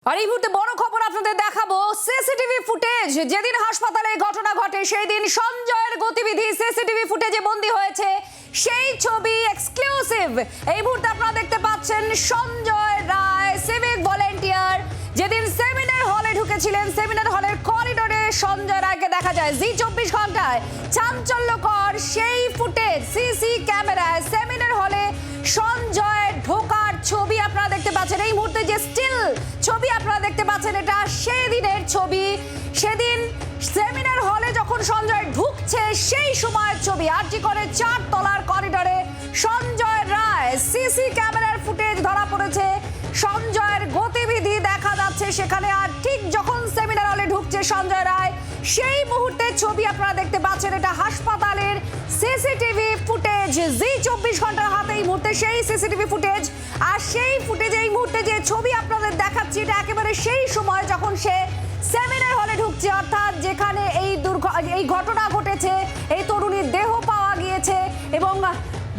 আর এই মুহূর্তে বড় খবর আপনাদের দেখাবো সিসিটিভি ফুটেজ। যেদিন হাসপাতালে ঘটনা ঘটে সেই দিন সঞ্জয়ের গতিবিধি সিসিটিভি ফুটেজে বন্দী হয়েছে। সেই ছবি এক্সক্লুসিভ এই মুহূর্তে আপনারা দেখতে পাচ্ছেন। সঞ্জয় রায় সিভিক ভলেন্টিয়ার যেদিন সেমিনার হলে ঢুকেছিলেন, সেমিনার হলের করিডোরে সঞ্জয় রায়কে দেখা যায়। জি 24 ঘন্টায় চাঞ্চল্যকর সেই ফুটেজ সিসি ক্যামেরায় সেমিনার হলে সঞ্জয়ের ঢোকার ছবি আপনারা দেখতে পাচ্ছেন। এই মুহূর্তে যে স্টিল ছবি আপনারা দেখতে পাচ্ছেন এটা সেই দিনের ছবি। সেদিন সেমিনার হলে যখন সঞ্জয় ঢুকছে সেই সময়ের ছবি। আরজি করে 4 তলার করিডোরে সঞ্জয় রায় সিসি ক্যামেরার ফুটেজ ধরা পড়েছে। সঞ্জয়ের গতিবিধি দেখা যাচ্ছে সেখানে। আর ঠিক যখন সেমিনার হলে ঢুকছে সঞ্জয় রায় সেই মুহূর্তের ছবি আপনারা দেখতে পাচ্ছেন। এটা হাসপাতালের সিসিটিভি ফুটেজ। জি 24 ঘন্টার হাতে এই মুহূর্তে সেই সিসিটিভি ফুটেজ। আর সেই ফুটেজ এই মুহূর্তে যে ছবি আপনাদের দেখাচ্ছি এটা একেবারে সেই সময় যখন সে সেমিনার হলে ঢুকছে, অর্থাৎ যেখানে এই ঘটনা ঘটেছে। এই তরুণীর দেহ পাওয়া গিয়েছে এবং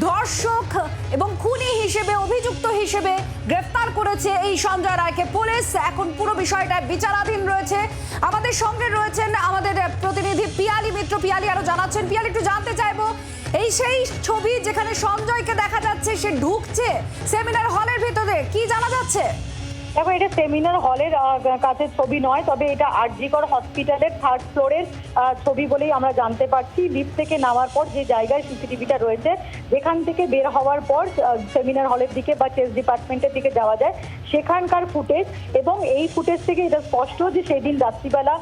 ধর্ষক এবং খুনি হিসেবে অভিযুক্ত হিসেবে গ্রেফতার করেছে এই সঞ্জয় রায়কে পুলিশ। এখন পুরো বিষয়টা বিচারাধীন রয়েছে। আমাদের সঙ্গে রয়েছেন আমাদের প্রতিনিধি পিয়ালি মিত্র। পিয়ালি আরো জানাচ্ছেন। পিয়ালি, একটু জানতে চাইবো এই সেই ছবি যেখানে সঞ্জয়কে দেখা যাচ্ছে সে ঢুকছে সেমিনার হলের ভিতরে, কি জানা যাচ্ছে? দেখো, এটা সেমিনার হলের কাছে ছবি নয়, তবে এটা আরজি কর হসপিটালের 3rd ফ্লোরের ছবি বলেই আমরা জানতে পারছি। লিফট থেকে নামার পর যে জায়গায় সিসিটিভিটা রয়েছে, যেখান থেকে বের হওয়ার পর সেমিনার হলের দিকে বা চেস্ট ডিপার্টমেন্টের দিকে যাওয়া যায়, সেখানকার ফুটেজ। এবং এই ফুটেজ থেকে এটা স্পষ্ট যে সেদিন রাত্রিবেলা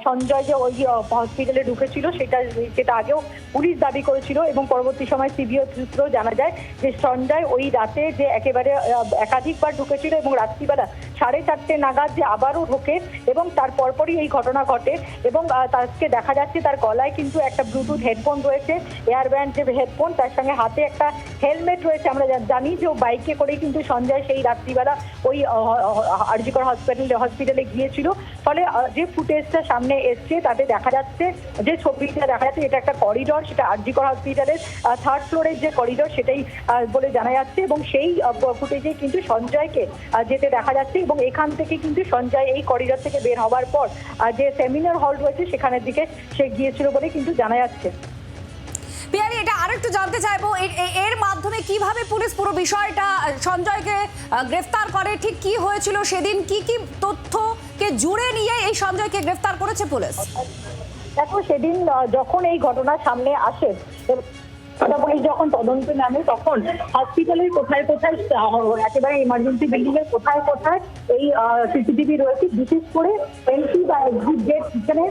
সঞ্জয় যে ওই হসপিটালে ঢুকেছিল সেটা আগেও পুলিশ দাবি করেছিল এবং পরবর্তী সময় সিবিও সূত্রেও জানা যায় যে সঞ্জয় ওই রাতে যে একেবারে একাধিকবার ঢুকেছিল এবং রাত্রিবেলা 4:30 নাগাদ যে আবারও ঢোকে এবং তার পরপরই এই ঘটনা ঘটে। এবং তাকে দেখা যাচ্ছে তার গলায় কিন্তু একটা ব্লুটুথ হেডফোন রয়েছে, এয়ারব্যান্ড যে হেডফোন, তার সঙ্গে হাতে একটা হেলমেট রয়েছে। আমরা জানি যে বাইকে করেই কিন্তু সঞ্জয় সেই রাত্রিবেলা ওই আরজি কর হসপিটালে গিয়েছিল। ফলে যে ফুটেজটা সামনে এসছে তাতে দেখা যাচ্ছে, যে ছবিটা দেখা যাচ্ছে, এটা একটা করিডোর, সেটা আরজি কর হসপিটালের 3rd ফ্লোরের যে করিডোর সেটাই বলে জানা যাচ্ছে। এবং সেই ফুটেজে কিন্তু সঞ্জয়কে যেতে দেখা যাচ্ছে এবং এখান থেকে কিন্তু সঞ্জয় এই করিডোর থেকে বের হওয়ার পর যে সেমিনার হল রয়েছে সেখানের দিকে সে গিয়েছিল বলে কিন্তু জানা যাচ্ছে। পিয়ালি, এটা আরেকটু জানতে চাইবো এর মাধ্যমে কিভাবে পুলিশ পুরো বিষয়টা সঞ্জয়কে গ্রেফতার করে, ঠিক কি হয়েছিল সেদিন, কি কি তথ্যকে জুড়ে নিয়ে এই সঞ্জয়কে গ্রেফতার করেছে পুলিশ? দেখো, সেদিন যখন এই ঘটনা সামনে আসে, পুলিশ যখন তদন্তে নামে তখন হসপিটালের কোথায় কোথায় একেবারে ইমার্জেন্সি বিল্ডিং এর কোথায় কোথায় এই সিসিটিভি রয়েছে, বিশেষ করে এন্ট্রি বা এক্সিট গেট, এখানে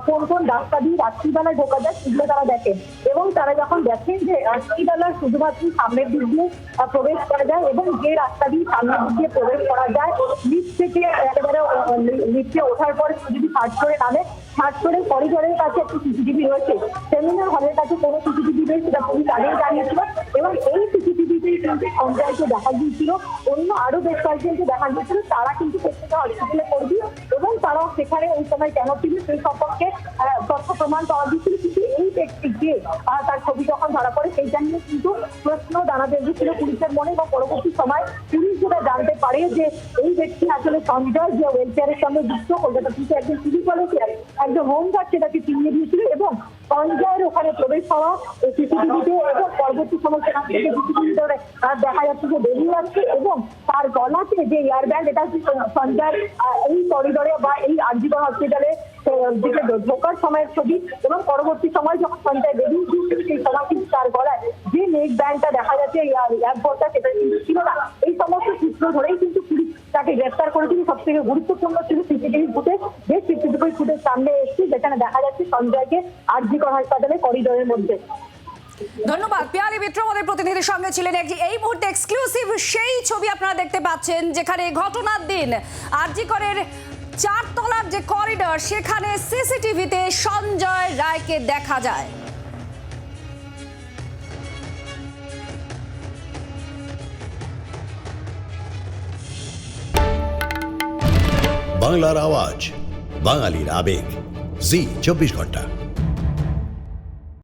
কোন কোন রাস্তা দিয়ে রাত্রিবেলায় ঢোকা যায় সেগুলো তারা দেখেন। এবং তারা যখন দেখেন যে রাত্রিবেলা শুধুমাত্র সামনের দিক দিয়ে প্রবেশ করা যায় এবং যে রাস্তা দিয়ে সামনের দিক দিয়ে প্রবেশ করা যায়, লিফট থেকে একেবারে লিফটে ওঠার পরে যদি 3rd ফ্লোরে নামে, 3rd ফ্লোরের করিডোরের কাছে একটি সিসিটিভি রয়েছে। সেমিনার হলের কাছে কোনো সিসিটিভি নেই, সেটা পুলিশ আগেই জানিয়েছিল। এবং এই সিসিটিভিতেই কিন্তু সঞ্জয়কে দেখা গিয়েছিল, অন্য আরো বেশ কয়েকজনকে দেখা গিয়েছিল। তারা কিন্তু প্রত্যেকটা হসপিটালে কর্মী এবং তারাও সেখানে ওই সময় কেন ছিল সেই সম্পর্কে তথ্য প্রমাণ পাওয়া গিয়েছিল। কিন্তু এই ব্যক্তিকে তার ছবি যখন ধরা পড়ে সেইটা নিয়ে কিন্তু প্রশ্ন দাঁড়াতে গিয়েছিল পুলিশের মনে। এবং পরবর্তী সময় পুলিশ যেটা জানতে পারে যে এই ব্যক্তি আসলে সঞ্জয়, যে ওয়েলফেয়ারের সঙ্গে যুক্ত, কলকাতা থেকে একজন সিভিক ভলেন্টিয়ার, একজন হোমগার্ড, সেটাকে চিনিয়ে দিয়েছিল। এবং সঞ্জয়ের ওখানে প্রবেশ হওয়া সিসিটিভিতে এবং পরবর্তী সময় সেখান থেকে সিসিটিভিতে দেখা যাচ্ছে যে বেরিয়ে যাচ্ছে এবং তার গলাতে যে এয়ারব্যান্ড, এটা সঞ্জয়ের এই করিডোরে বা এই আরজি কর হসপিটালে ঢোকার সময়ের ছবি। এবং পরবর্তী সময় যখন সঞ্জয় বেরিয়ে গিয়েছিল সেই সময় কিন্তু তার গলায় যে নেক ব্যান্ডটা দেখা যাচ্ছে, এয়ারপোর্টটা, সেটা কিন্তু ছিল না। এই সমস্ত সূত্র ধরেই কিন্তু পুলিশ তাকে গ্রেফতার করেছিল। সব থেকে গুরুত্বপূর্ণ ছিল সিসিটিভি ফুটেজ, যে সিসিটিভি ফুটেজ সামনে এসেছে যেখানে দেখা যাচ্ছে সঞ্জয়কে আরজি কর হাসপাতালে করিডোরের মধ্যে। ধন্যবাদ পিয়ালি মিত্র, আমাদের প্রতিনিধির সঙ্গে ছিলেন। এই মুহূর্তে এক্সক্লুসিভ সেই ছবি আপনারা দেখতে পাচ্ছেন যেখানে ঘটনার দিন আরজি করের 4 তলার যে করিডোর সেখানে সিসিটিভিতে সঞ্জয় রায়কে দেখা যায়। বাংলার আওয়াজ, বাঙালির আবেগ, জি 24 ঘন্টা।